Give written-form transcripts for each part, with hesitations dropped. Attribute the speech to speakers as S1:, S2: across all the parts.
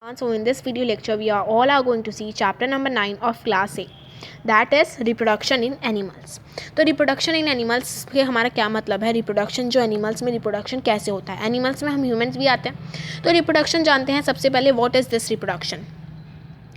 S1: So in this video lecture we are all are going to see chapter number 9 of class A, that is reproduction in animals. तो reproduction in animals के हमारा क्या मतलब है, reproduction जो animals में reproduction कैसे होता है, एनिमल्स में हम ह्यूमंस भी आते हैं। तो रिप्रोडक्शन जानते हैं सबसे पहले, व्हाट इज़ दिस रिप्रोडक्शन।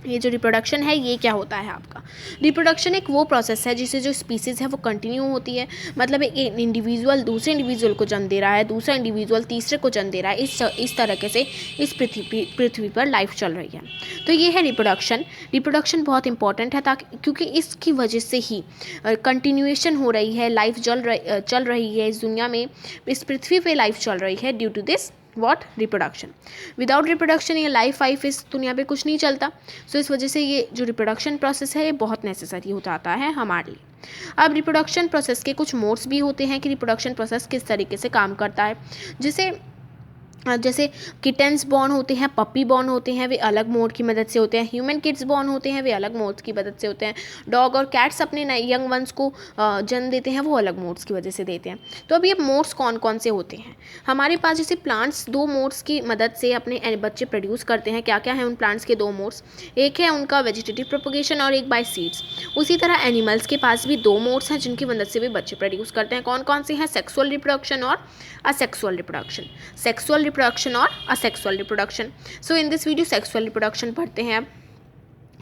S1: ये जो रिप्रोडक्शन है ये क्या होता है आपका। रिप्रोडक्शन एक वो प्रोसेस है जिससे जो स्पीसीज़ है वो कंटिन्यू होती है, मतलब एक इंडिविजुअल दूसरे इंडिविजुअल को जन्म दे रहा है, दूसरा इंडिविजुअल तीसरे को जन्म दे रहा है, इस तरीके से इस पृथ्वी पर लाइफ चल रही है। तो ये है रिप्रोडक्शन। रिप्रोडक्शन बहुत इंपॉर्टेंट है ताकि क्योंकि इसकी वजह से ही कंटिन्यूएशन हो रही है, लाइफ चल रही है इस दुनिया में, इस पृथ्वी पे लाइफ चल रही है due to this what reproduction. Without reproduction ये लाइफ इस दुनिया पे कुछ नहीं चलता। सो इस वजह से ये जो रिप्रोडक्शन प्रोसेस है ये बहुत नेसेसरी हो जाता है हमारे लिए। अब रिप्रोडक्शन प्रोसेस के कुछ मोड्स भी होते हैं कि रिप्रोडक्शन प्रोसेस किस तरीके से काम करता है। जैसे किटेंस बॉर्न होते हैं, पपी बॉर्न होते हैं, वे अलग मोड की मदद से होते हैं। ह्यूमन किड्स बॉर्न होते हैं, वे अलग मोड्स की मदद से होते हैं। डॉग और कैट्स अपने नए यंग वंस को जन्म देते हैं, वो अलग मोड्स की वजह से देते हैं। तो अब ये मोड्स कौन कौन से होते हैं हमारे पास। जैसे प्लांट्स दो मोड्स की मदद से अपने बच्चे प्रोड्यूस करते हैं। क्या क्या है उन प्लांट्स के दो मोड्स, एक है उनका वेजिटेटिव प्रोपोगेशन और एक बाय सीड्स। उसी तरह एनिमल्स के पास भी दो मोड्स हैं जिनकी मदद से वे बच्चे प्रोड्यूस करते हैं। कौन कौन से हैं, सेक्सुअल रिप्रोडक्शन और असेक्सुअल रिप्रोडक्शन। सेक्सुअल रिप्रोडक्शन और asexual reproduction. So in this video sexual reproduction पढ़ते हैं।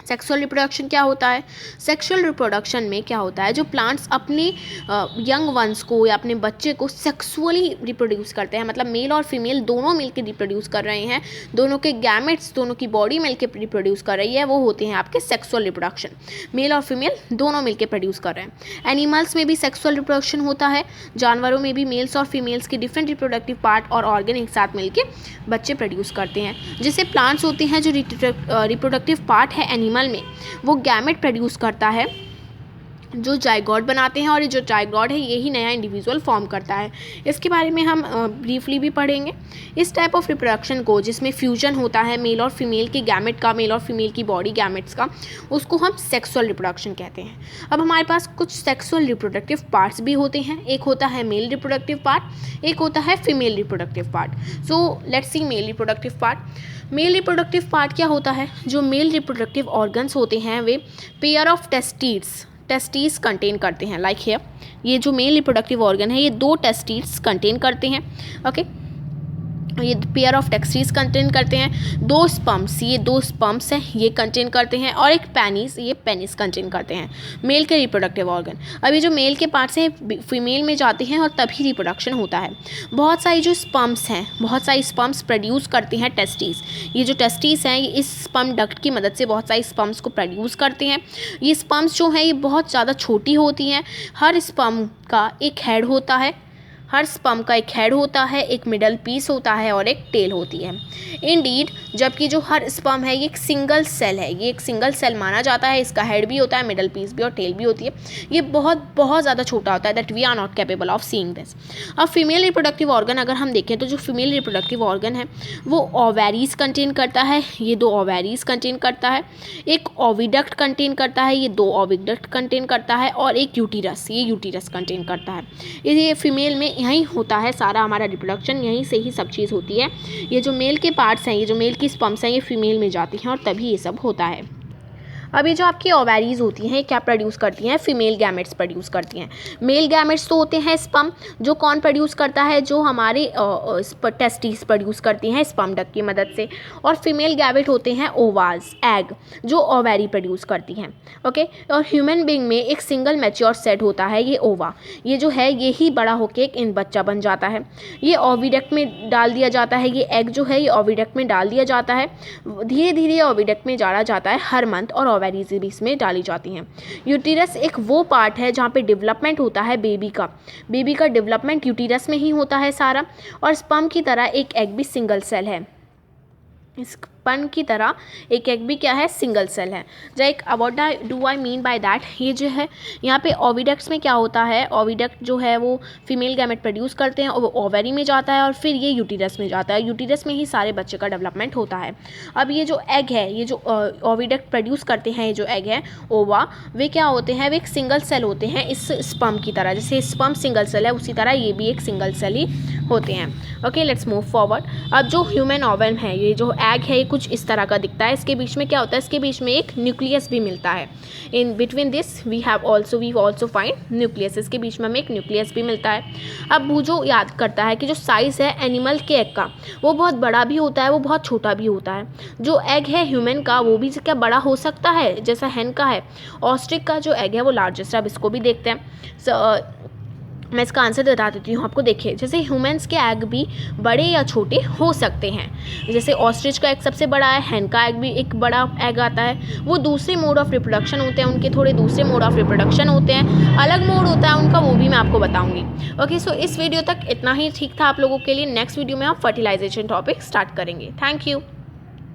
S1: सेक्सुअल रिप्रोडक्शन क्या होता है। सेक्सुअल रिप्रोडक्शन में क्या होता है, जो प्लांट्स अपने यंग वंस को या अपने बच्चे को सेक्सुअली रिप्रोड्यूस करते हैं, मतलब मेल और फीमेल दोनों मिलकर रिप्रोड्यूस कर रहे हैं, दोनों के गैमेट्स, दोनों की बॉडी मिलकर रिप्रोड्यूस कर रही है, वो होते हैं आपके सेक्सुअल रिप्रोडक्शन। मेल और फीमेल दोनों मिलकर प्रोड्यूस कर रहे हैं। एनिमल्स में भी सेक्सुअल रिप्रोडक्शन होता है। जानवरों में भी मेल्स और फीमेल्स के डिफरेंट रिप्रोडक्टिव पार्ट और ऑर्गन एक साथ मिलकर बच्चे प्रोड्यूस करते हैं। जैसे प्लांट्स होते हैं, जो रिप्रोडक्टिव पार्ट है एनिमल में, वो गैमेट प्रोड्यूस करता है जो जाइगोट बनाते हैं, और ये जो जाइगोट है यही नया इंडिविजुअल फॉर्म करता है। इसके बारे में हम ब्रीफली भी पढ़ेंगे। इस टाइप ऑफ रिप्रोडक्शन को, जिसमें फ्यूजन होता है मेल और फीमेल के गैमेट का, मेल और फीमेल की बॉडी गैमेट्स का, उसको हम सेक्सुअल रिप्रोडक्शन कहते हैं। अब हमारे पास कुछ सेक्सुअल रिप्रोडक्टिव पार्ट्स भी होते हैं। एक होता है मेल रिप्रोडक्टिव पार्ट, एक होता है female reproductive part. So let's see male reproductive part. Male reproductive part क्या होता है, जो मेल रिप्रोडक्टिव ऑर्गन्स होते हैं वे पेयर ऑफ टेस्टीज कंटेन करते हैं। लाइक हियर, ये जो मेल रिप्रोडक्टिव ऑर्गन है ये दो टेस्टीज कंटेन करते हैं। ओके, ये पेयर ऑफ टेस्टीज कंटेन करते हैं। दो स्पर्म्स, ये दो स्पर्म्स हैं, ये कंटेन करते हैं, और एक पेनिस, ये पेनिस कंटेन करते हैं, मेल के रिप्रोडक्टिव ऑर्गन। अब ये जो मेल के पार्ट्स हैं फीमेल में जाते हैं और तभी रिप्रोडक्शन होता है। बहुत सारी जो स्पर्म्स हैं, बहुत सारी स्पर्म्स प्रोड्यूस करती हैं टेस्टीज। ये जो टेस्टीज हैं ये इस स्पर्म डक्ट की मदद से बहुत सारी स्पर्म्स को प्रोड्यूस करते हैं। ये स्पर्म्स जो हैं ये बहुत ज़्यादा छोटी होती हैं। हर स्पर्म का एक हेड होता है, हर स्पर्म का एक हेड होता है, एक मिडल पीस होता है और एक टेल होती है। इंडीड, जबकि जो हर स्पर्म है ये एक सिंगल सेल है, ये एक सिंगल सेल माना जाता है। इसका हेड भी होता है, मिडल पीस भी और टेल भी होती है। ये बहुत बहुत ज़्यादा छोटा होता है, that we are not capable of seeing this. अब फीमेल रिप्रोडक्टिव ऑर्गन अगर हम देखें तो जो फीमेल रिप्रोडक्टिव ऑर्गन है वो ओवेरीज कंटेन करता है, ये दो ओवेरीज कंटेन करता है। एक ओविडक्ट कंटेन करता है, ये दो ओविडक्ट कंटेन करता है, और एक यूटीरस, ये यूटीरस कंटेन करता है। ये फीमेल में यहीं होता है सारा हमारा रिप्रोडक्शन, यहीं से ही सब चीज़ होती है। ये जो मेल के पार्ट्स हैं, ये जो मेल की स्पर्म्स हैं, ये फीमेल में जाती हैं और तभी ये सब होता है। अब ये जो आपकी ओवेरीज होती हैं क्या प्रोड्यूस करती हैं, फीमेल गैमेट्स प्रोड्यूस करती हैं। मेल गैमेट्स तो होते हैं स्पर्म, जो कौन प्रोड्यूस करता है, जो हमारे टेस्टिस प्रोड्यूस करती हैं स्पर्म डक की मदद से। और फीमेल गैमेट होते हैं ओवाज, एग, जो ओवेरी प्रोड्यूस करती हैं। ओके, और ह्यूमन बीइंग में एक सिंगल मैच्योर सेट होता है, ये ओवा, ये जो है ये ही बड़ा होकर एक इन बच्चा बन जाता है। ये ओविडक्ट में डाल दिया जाता है, ये एग जो है ये ओविडक्ट में डाल दिया जाता है। धीरे धीरे ओविडक्ट में डाला जाता है हर मंथ, और ओवेरीज भी इसमें डाली जाती हैं। यूटीरस एक वो पार्ट है जहाँ पे डेवलपमेंट होता है बेबी का डेवलपमेंट यूटीरस में ही होता है सारा। और स्पर्म की तरह एक एग भी सिंगल सेल है, स्पर्म की तरह एक एग भी क्या है, सिंगल सेल है। Like what do I mean by that, ये जो है यहाँ पे ओविडक्ट्स में क्या होता है, ओविडक्ट जो है वो फीमेल गैमेट प्रोड्यूस करते हैं और वो ओवेरी में जाता है और फिर ये यूटीरस में जाता है। यूटीरस में ही सारे बच्चे का डेवलपमेंट होता है। अब ये जो एग है, ये जो ओविडक्ट प्रोड्यूस करते हैं, ये जो एग है ओवा, वे क्या होते हैं, वे एक सिंगल सेल होते हैं इस स्पर्म की तरह। जैसे स्पर्म सिंगल सेल है उसी तरह ये भी एक सिंगल सेल ही होते हैं। Okay, let's move forward. अब जो ह्यूमन ओवम है, ये जो एग है ये कुछ इस तरह का दिखता है, इसके बीच में क्या होता है, इसके बीच में एक न्यूक्लियस भी मिलता है। In between this we also find nucleus, इसके बीच में हमें एक न्यूक्लियस भी मिलता है। अब बूजो याद करता है कि जो साइज़ है एनिमल के एग का वो बहुत बड़ा भी होता है, वो बहुत छोटा भी होता है। जो एग है ह्यूमन का वो भी क्या बड़ा हो सकता है जैसा हेन का है। ऑस्ट्रिच का जो एग है वो लार्जेस्ट है। अब इसको भी देखते हैं। मैं इसका आंसर बता देती हूँ आपको। देखिए जैसे ह्यूमंस के एग भी बड़े या छोटे हो सकते हैं। जैसे ऑस्ट्रिच का एग सबसे बड़ा है, हेन का एग भी एक बड़ा एग आता है। वो दूसरे मोड ऑफ रिप्रोडक्शन होते हैं, उनके थोड़े दूसरे मोड ऑफ रिप्रोडक्शन होते हैं, अलग मोड होता है उनका, वो भी मैं आपको बताऊँगी। ओके, सो इस वीडियो तक इतना ही ठीक था आप लोगों के लिए। नेक्स्ट वीडियो में हम फर्टिलाइजेशन टॉपिक स्टार्ट करेंगे। Thank you.